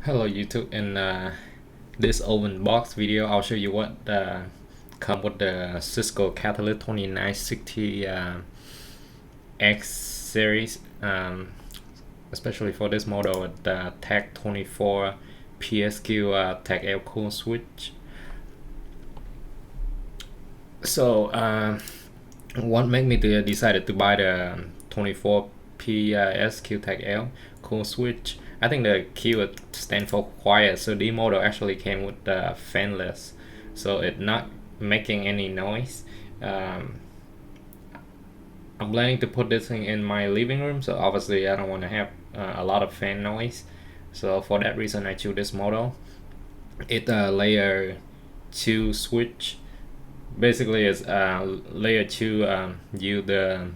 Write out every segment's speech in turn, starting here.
Hello YouTube. In this Openbox video, I'll show you what come with the Cisco Catalyst 2960X series, especially for this model with the TAC 24PSQ TAC-L cool switch. So what made me decided to buy the 24PSQ TAC-L cool switch? I think the keyword stands for quiet, so the model actually came with the fanless, so it's not making any noise. I'm planning to put this thing in my living room, so obviously I don't want to have a lot of fan noise. So for that reason, I choose this model. It's a layer 2 switch. Basically, it's layer 2 use the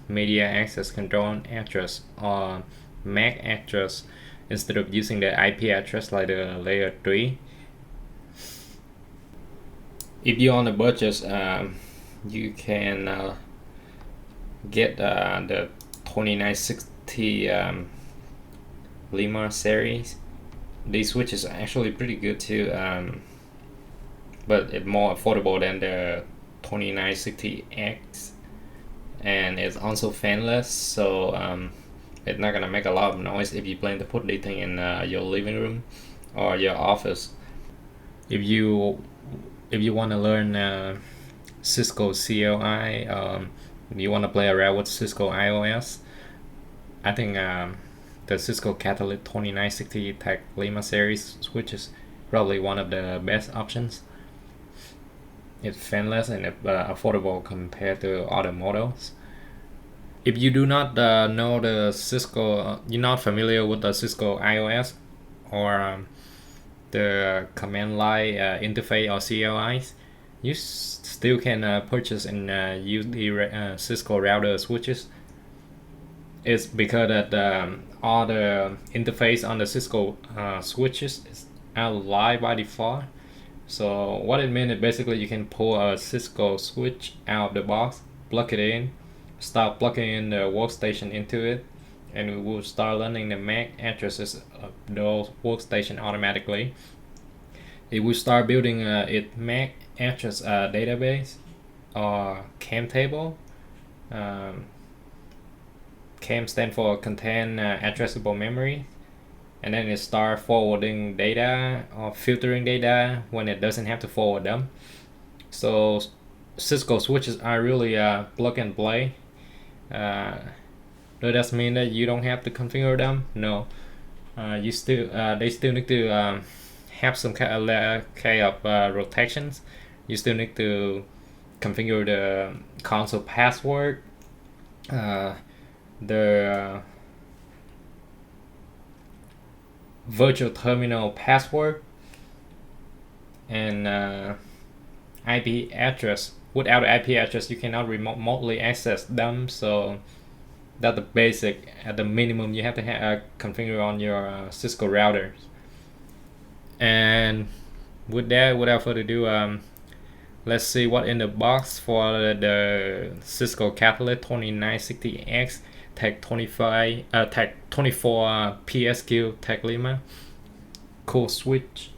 media access control address or MAC address instead of using the IP address like the layer 3. If you're on a budget, you can get the 2960 Lima series. These switches are actually pretty good too, but it's more affordable than the 2960X, and it's also fanless, so it's not gonna make a lot of noise if you plan to put this thing in your living room or your office. If you want to learn Cisco CLI, you want to play around with Cisco iOS, I think the Cisco Catalyst 2960 TAC Lima series switch is probably one of the best options. It's fanless and affordable compared to other models. If you do not know the Cisco, you're not familiar with the Cisco iOS or the command line interface or CLIs, you still can purchase and use the Cisco router switches. It's because that all the interface on the Cisco switches is out live by default. So what it means is basically you can pull a Cisco switch out of the box, plug it in, start plugging in the workstation into it, and we will start learning the MAC addresses of those workstations automatically. It will start building its MAC address database or CAM table. CAM stands for contain addressable memory, and then it start forwarding data or filtering data when it doesn't have to forward them. So Cisco switches are really plug and play. Does that mean that you don't have to configure them? No, you still they still need to have some kind of rotations. You still need to configure the console password, the virtual terminal password, and IP address. Without the IP address, you cannot remotely access them. So that's the basic. At the minimum, you have to configure on your Cisco routers. And with that, without further ado, let's see what in the box for the Cisco Catalyst 2960X TAC 24 PSQ TAC Lima cool switch.